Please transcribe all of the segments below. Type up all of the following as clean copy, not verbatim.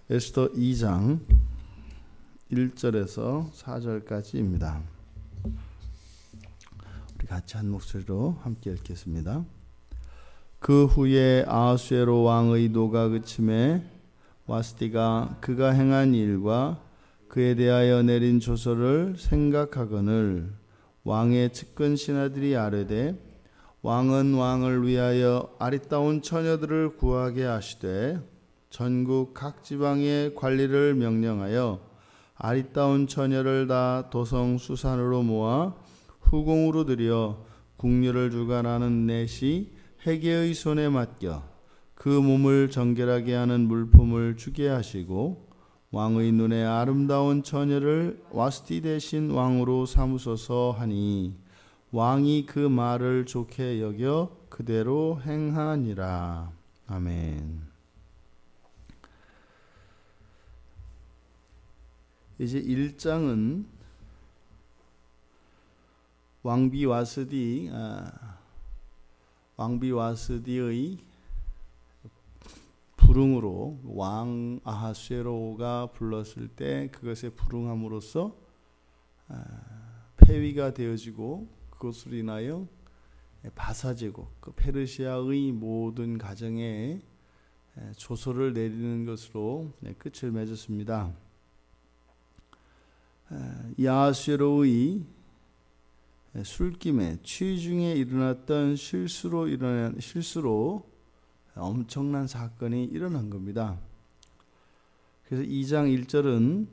에스더 2장 1절에서 4절까지입니다. 우리 같이 한 목소리로 함께 읽겠습니다. 그 후에 아하수에로 왕의 노가 그침에 와스디가 그가 행한 일과 그에 대하여 내린 조서를 생각하거늘 왕의 측근 신하들이 아뢰되 왕은 왕을 위하여 아리따운 처녀들을 구하게 하시되 전국 각 지방의 관리를 명령하여 아리따운 처녀를 다 도성 수산으로 모아 후궁으로 들여 궁녀를 주관하는 넷이 해계의 손에 맡겨 그 몸을 정결하게 하는 물품을 주게 하시고 왕의 눈에 아름다운 처녀를 와스티 대신 왕으로 삼으소서 하니 왕이 그 말을 좋게 여겨 그대로 행하니라. 아멘. 이제 1장은 왕비 와스디의 불응으로 왕 아하수에로가 불렀을 때 그것에 불응함으로써 폐위가 되어지고 그것으로 인하여 바사제국, 그 페르시아의 모든 가정에 조서를 내리는 것으로 끝을 맺었습니다. 이 아하수에로의 술김에 취 중에 일어났던 실수로 엄청난 사건이 일어난 겁니다. 그래서 2장 1절은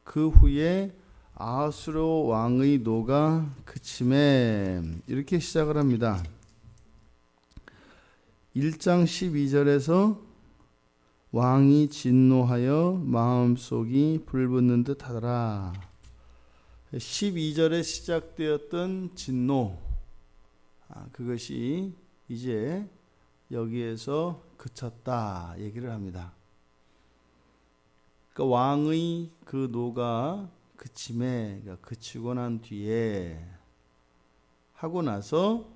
그 후에 아하수에로 왕의 노가 그침에 이렇게 시작을 합니다. 1장 12절에서 왕이 진노하여 마음속이 불붙는 듯 하더라. 12절에 시작되었던 진노, 그것이 이제 여기에서 그쳤다 얘기를 합니다. 그러니까 왕의 그 노가 그침에, 그러니까 그치고 난 뒤에 하고 나서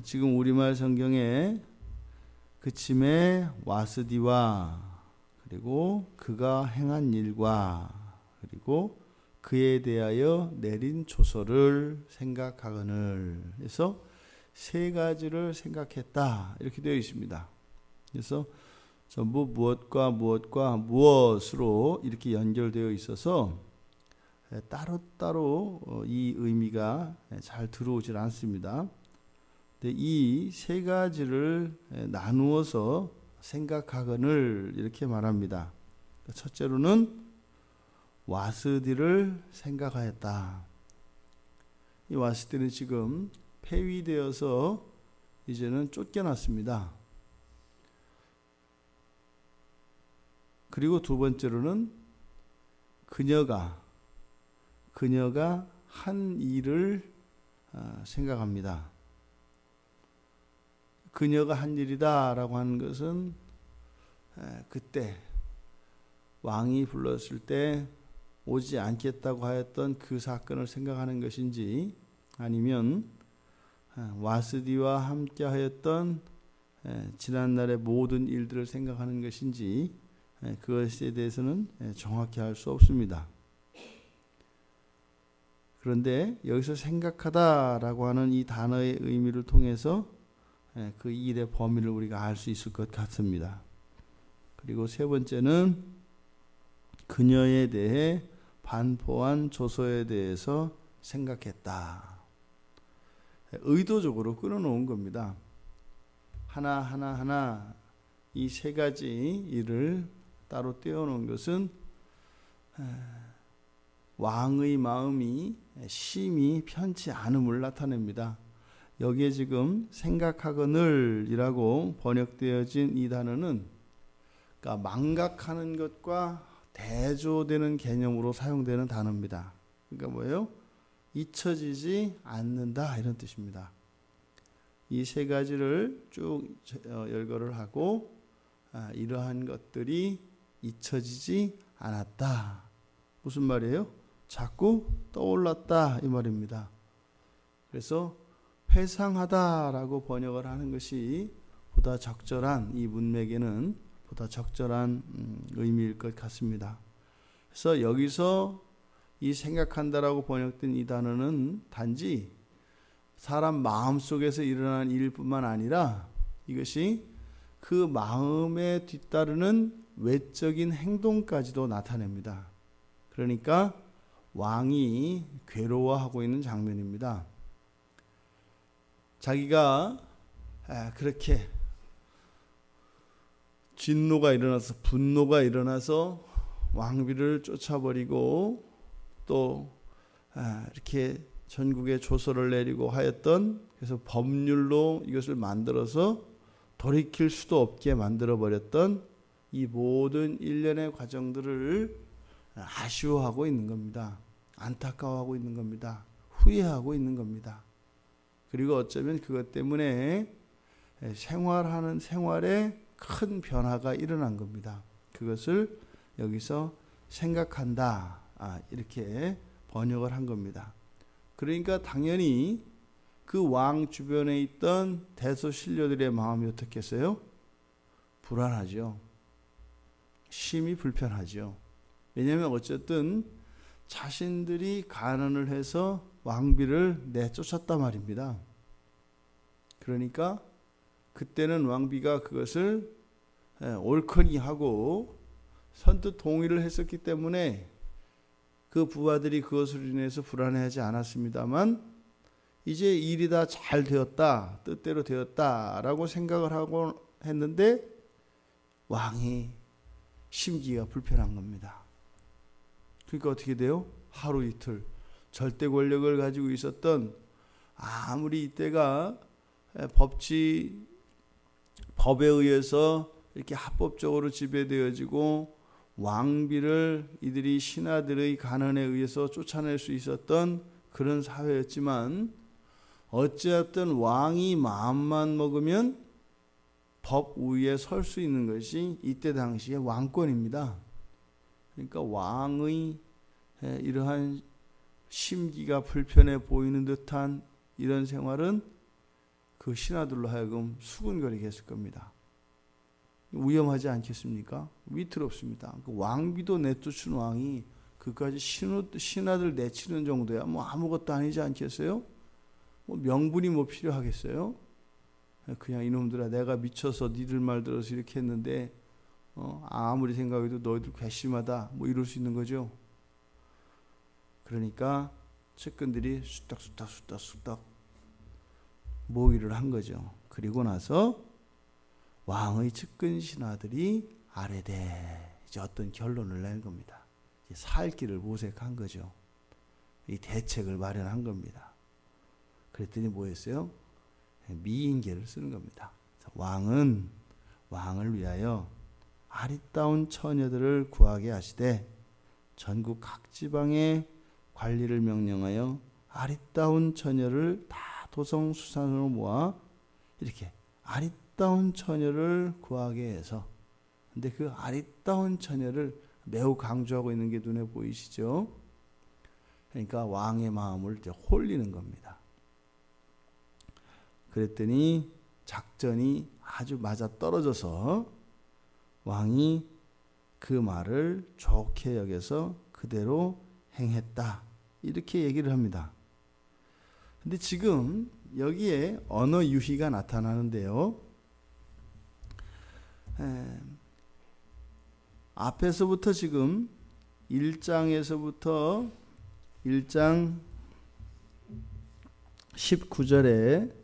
지금 우리말 성경에 그침에 와스디와 그리고 그가 행한 일과 그리고 그에 대하여 내린 조서를 생각하거늘 해서 세 가지를 생각했다 이렇게 되어 있습니다. 그래서 전부 무엇과 무엇으로 이렇게 연결되어 있어서 따로따로 이 의미가 잘 들어오질 않습니다. 이 세 가지를 나누어서 생각하거늘 이렇게 말합니다. 첫째로는 와스디를 생각하였다. 이 와스디는 지금 폐위되어서 이제는 쫓겨났습니다. 그리고 두 번째로는 그녀가 한 일을 생각합니다. 그녀가 한 일이다 라고 하는 것은 그때 왕이 불렀을 때 오지 않겠다고 하였던 그 사건을 생각하는 것인지 아니면 와스디와 함께 하였던 지난날의 모든 일들을 생각하는 것인지 그것에 대해서는 정확히 알 수 없습니다. 그런데 여기서 생각하다라고 하는 이 단어의 의미를 통해서 그 일의 범위를 우리가 알 수 있을 것 같습니다. 그리고 세 번째는 그녀에 대해 반포한 조서에 대해서 생각했다. 의도적으로 끊어놓은 겁니다. 하나 이 세 가지 일을 따로 떼어놓은 것은 왕의 마음이 심히 편치 않음을 나타냅니다. 여기에 지금 생각하거늘이라고 번역되어진 이 단어는 그러니까 망각하는 것과 대조되는 개념으로 사용되는 단어입니다. 그러니까 뭐예요? 잊혀지지 않는다 이런 뜻입니다. 이 세 가지를 쭉 열거를 하고 이러한 것들이 잊혀지지 않았다. 무슨 말이에요? 자꾸 떠올랐다 이 말입니다. 그래서 회상하다라고 번역을 하는 것이 보다 적절한 이 문맥에는 보다 적절한 의미일 것 같습니다. 그래서 여기서 이 생각한다라고 번역된 이 단어는 단지 사람 마음속에서 일어나는 일뿐만 아니라 이것이 그 마음에 뒤따르는 외적인 행동까지도 나타냅니다. 그러니까 왕이 괴로워하고 있는 장면입니다. 자기가 그렇게 진노가 일어나서 분노가 일어나서 왕비를 쫓아버리고 또 이렇게 전국에 조서를 내리고 하였던, 그래서 법률로 이것을 만들어서 돌이킬 수도 없게 만들어 버렸던 이 모든 일련의 과정들을 아쉬워하고 있는 겁니다. 안타까워하고 있는 겁니다. 후회하고 있는 겁니다. 그리고 어쩌면 그것 때문에 생활하는 생활에 큰 변화가 일어난 겁니다. 그것을 여기서 생각한다, 이렇게 번역을 한 겁니다. 그러니까 당연히 그 왕 주변에 있던 대소신료들의 마음이 어떻겠어요? 불안하죠. 심히 불편하죠. 왜냐하면 어쨌든 자신들이 간언을 해서 왕비를 내쫓았단 말입니다. 그러니까 그때는 왕비가 그것을 옳거니 하고 선뜻 동의를 했었기 때문에 그 부하들이 그것으로 인해서 불안해하지 않았습니다만, 이제 일이 다 잘 되었다, 뜻대로 되었다라고 생각을 하고 했는데 왕이 심기가 불편한 겁니다. 그러니까 어떻게 돼요? 하루 이틀 절대 권력을 가지고 있었던, 아무리 이때가 법에 의해서 이렇게 합법적으로 지배되어지고 왕비를 이들이 신하들의 간언에 의해서 쫓아낼 수 있었던 그런 사회였지만, 어찌됐든 왕이 마음만 먹으면 법 위에 설 수 있는 것이 이때 당시의 왕권입니다. 그러니까 왕의 이러한 심기가 불편해 보이는 듯한 이런 생활은 그 신하들로 하여금 수군거리게 했을 겁니다. 위험하지 않겠습니까? 위태롭습니다. 그 왕비도 내쫓은 왕이 그까지 신하들 내치는 정도야 뭐 아무것도 아니지 않겠어요? 뭐 명분이 뭐 필요하겠어요? 그냥 이놈들아, 내가 미쳐서 니들 말 들어서 이렇게 했는데 아무리 생각해도 너희들 괘씸하다, 뭐 이럴 수 있는 거죠. 그러니까 측근들이 수덕 모의를 한 거죠. 그리고 나서 왕의 측근 신하들이 아뢰되 이제 어떤 결론을 낸 겁니다. 이제 살 길을 모색한 거죠. 이 대책을 마련한 겁니다. 그랬더니 뭐였어요? 미인계를 쓰는 겁니다. 왕은 왕을 위하여 아리따운 처녀들을 구하게 하시되 전국 각 지방에 관리를 명령하여 아리따운 처녀를 다 도성수산으로 모아 이렇게 아리따운 처녀를 구하게 해서, 근데 그 아리따운 처녀를 매우 강조하고 있는 게 눈에 보이시죠? 그러니까 왕의 마음을 이제 홀리는 겁니다. 그랬더니 작전이 아주 맞아 떨어져서 왕이 그 말을 좋게 여겨서 그대로 행했다, 이렇게 얘기를 합니다. 근데 지금 여기에 언어 유희가 나타나는데요. 앞에서부터 지금 1장에서부터 1장 19절에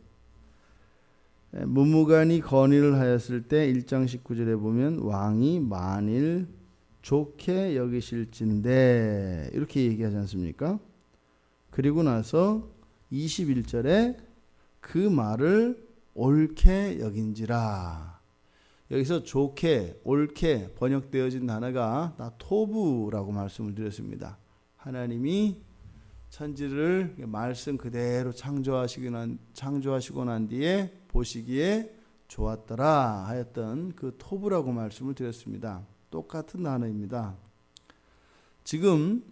문무관이 건의를 하였을 때 1장 19절에 보면 왕이 만일 좋게 여기실진대 이렇게 얘기하지 않습니까? 그리고 나서 21절에 그 말을 옳게 여긴지라. 여기서 좋게, 옳게 번역되어진 단어가 다 토부라고 말씀을 드렸습니다. 하나님이 천지를 말씀 그대로 창조하시고 난 뒤에 보시기에 좋았더라 하였던 그 토부라고 말씀을 드렸습니다. 똑같은 단어입니다. 지금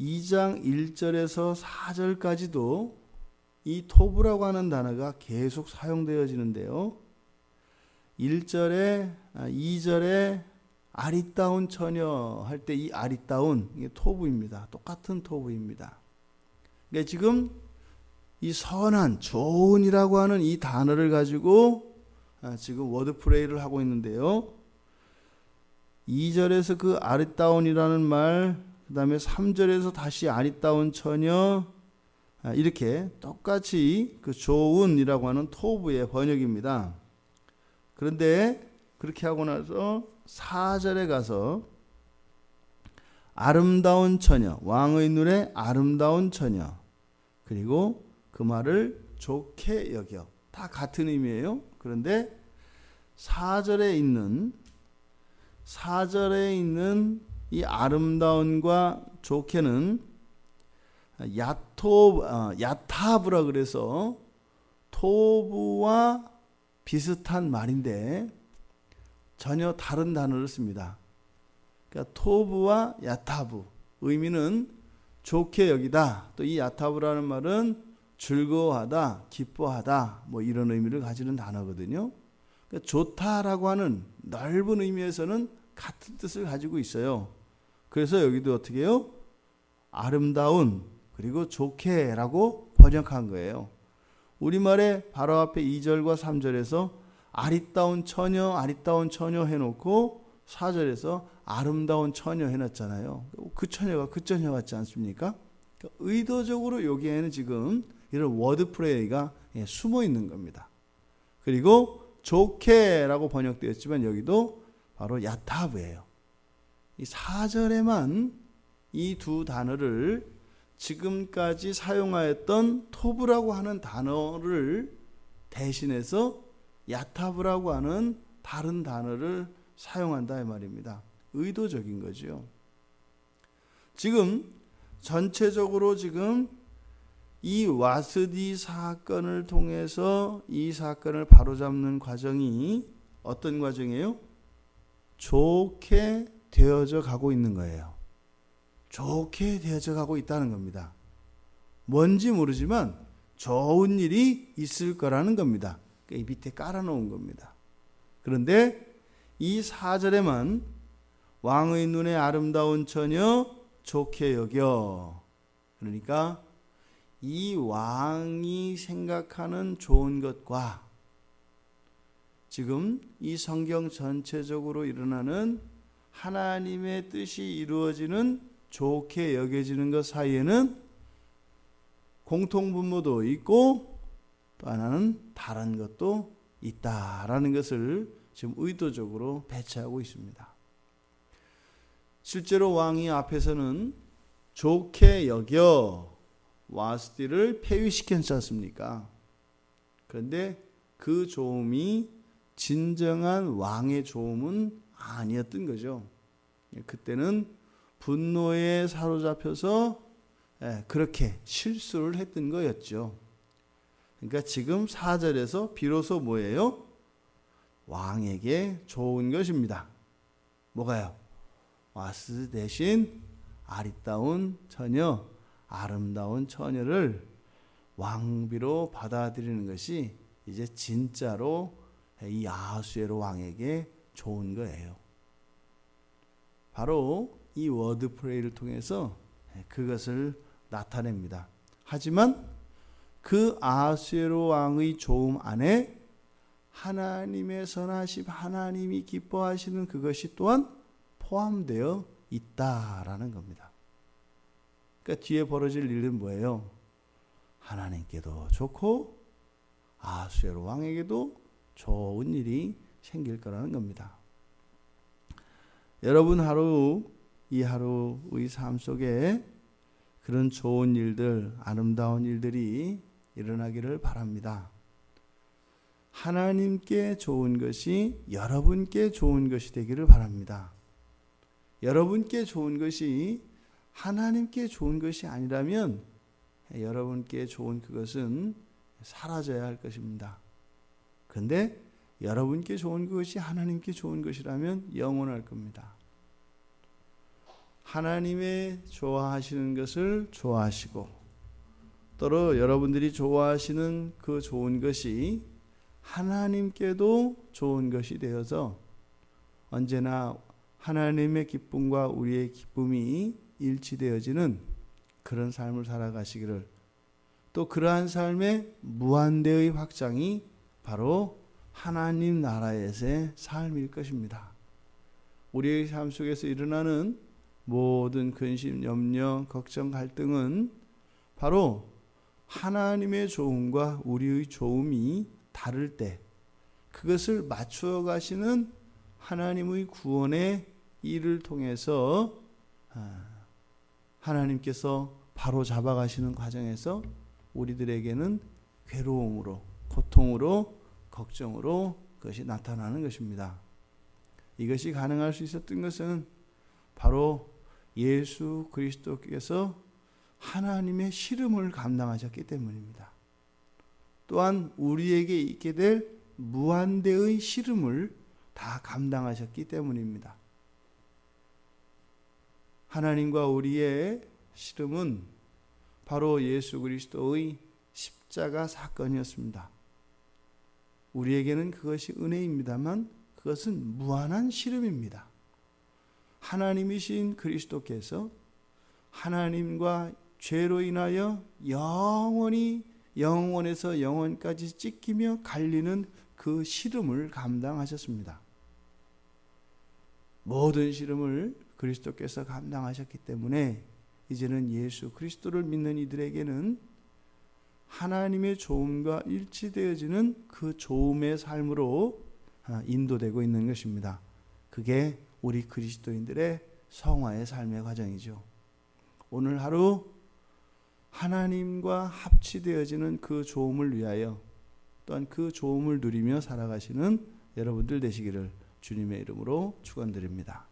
2장 1절에서 4절까지도 이 토부라고 하는 단어가 계속 사용되어지는데요. 1절에 2절에 아리따운 처녀 할 때 이 아리따운 이게 토부입니다. 똑같은 토부입니다. 그러니까 지금 이 선한, 좋은이라고 하는 이 단어를 가지고 지금 워드플레이를 하고 있는데요. 2절에서 그 아리따운이라는 말, 그 다음에 3절에서 다시 아리따운 처녀, 이렇게 똑같이 그 좋은이라고 하는 토부의 번역입니다. 그런데 그렇게 하고 나서 4절에 가서 아름다운 처녀, 왕의 눈에 아름다운 처녀, 그리고 그 말을 좋게 여겨. 다 같은 의미예요. 그런데 4절에 있는 이 아름다운과 좋게는 야타브라 그래서 토부와 비슷한 말인데 전혀 다른 단어를 씁니다. 그러니까 토부와 야타브 의미는 좋게 여기다. 또 이 야타브라는 말은 즐거워하다, 기뻐하다, 뭐 이런 의미를 가지는 단어거든요. 그러니까 좋다라고 하는 넓은 의미에서는 같은 뜻을 가지고 있어요. 그래서 여기도 어떻게 해요? 아름다운 그리고 좋게라고 번역한 거예요. 우리말에 바로 앞에 2절과 3절에서 아리따운 처녀 해놓고 4절에서 아름다운 처녀 해놨잖아요. 그 처녀가 그 처녀 같지 않습니까? 그러니까 의도적으로 여기에는 지금 이런 워드플레이가 숨어 있는 겁니다. 그리고 좋게라고 번역되었지만 여기도 바로 야타브예요. 이 4절에만 이 두 단어를 지금까지 사용하였던 토브라고 하는 단어를 대신해서 야타브라고 하는 다른 단어를 사용한다 이 말입니다. 의도적인 거죠. 지금 전체적으로 지금 이 와스디 사건을 통해서 이 사건을 바로잡는 과정이 어떤 과정이에요? 좋게 되어져 가고 있는 거예요. 좋게 되어져 가고 있다는 겁니다. 뭔지 모르지만 좋은 일이 있을 거라는 겁니다. 이 밑에 깔아놓은 겁니다. 그런데 이 4절에만 왕의 눈에 아름다운 처녀 좋게 여겨. 그러니까 이 왕이 생각하는 좋은 것과 지금 이 성경 전체적으로 일어나는 하나님의 뜻이 이루어지는 좋게 여겨지는 것 사이에는 공통분모도 있고 또 하나는 다른 것도 있다라는 것을 지금 의도적으로 배치하고 있습니다. 실제로 왕이 앞에서는 좋게 여겨 와스디를 폐위시켰지 않습니까? 그런데 그 좋음이 진정한 왕의 좋음은 아니었던 거죠. 그때는 분노에 사로잡혀서 그렇게 실수를 했던 거였죠. 그러니까 지금 4절에서 비로소 뭐예요? 왕에게 좋은 것입니다. 뭐가요? 와스 대신 아리따운 처녀, 아름다운 처녀를 왕비로 받아들이는 것이 이제 진짜로 이 아하수에로 왕에게 좋은 거예요. 바로 이 워드플레이를 통해서 그것을 나타냅니다. 하지만 그 아하수에로 왕의 좋음 안에 하나님의 선하심, 하나님이 기뻐하시는 그것이 또한 포함되어 있다라는 겁니다. 그러니까 뒤에 벌어질 일은 뭐예요? 하나님께도 좋고 아하수에로 왕에게도 좋은 일이 생길 거라는 겁니다. 여러분 이 하루의 삶 속에 그런 좋은 일들, 아름다운 일들이 일어나기를 바랍니다. 하나님께 좋은 것이 여러분께 좋은 것이 되기를 바랍니다. 여러분께 좋은 것이 하나님께 좋은 것이 아니라면 여러분께 좋은 그것은 사라져야 할 것입니다. 그런데 여러분께 좋은 것이 하나님께 좋은 것이라면 영원할 겁니다. 하나님의 좋아하시는 것을 좋아하시고 또 여러분들이 좋아하시는 그 좋은 것이 하나님께도 좋은 것이 되어서 언제나 하나님의 기쁨과 우리의 기쁨이 일치되어지는 그런 삶을 살아가시기를, 또 그러한 삶의 무한대의 확장이 바로 하나님 나라에서의 삶일 것입니다. 우리의 삶 속에서 일어나는 모든 근심, 염려, 걱정, 갈등은 바로 하나님의 좋음과 우리의 좋음이 다를 때 그것을 맞추어 가시는 하나님의 구원의 일을 통해서 하나님께서 바로 잡아가시는 과정에서 우리들에게는 괴로움으로, 고통으로, 걱정으로 그것이 나타나는 것입니다. 이것이 가능할 수 있었던 것은 바로 예수 그리스도께서 하나님의 시름을 감당하셨기 때문입니다. 또한 우리에게 있게 될 무한대의 시름을 다 감당하셨기 때문입니다. 하나님과 우리의 시름은 바로 예수 그리스도의 십자가 사건이었습니다. 우리에게는 그것이 은혜입니다만 그것은 무한한 시름입니다. 하나님이신 그리스도께서 하나님과 죄로 인하여 영원히 영원에서 영원까지 찢기며 갈리는 그 시름을 감당하셨습니다. 모든 시름을 그리스도께서 감당하셨기 때문에 이제는 예수 그리스도를 믿는 이들에게는 하나님의 좋음과 일치되어지는 그 좋음의 삶으로 인도되고 있는 것입니다. 그게 우리 그리스도인들의 성화의 삶의 과정이죠. 오늘 하루 하나님과 합치되어지는 그 좋음을 위하여 또한 그 좋음을 누리며 살아가시는 여러분들 되시기를 주님의 이름으로 축원드립니다.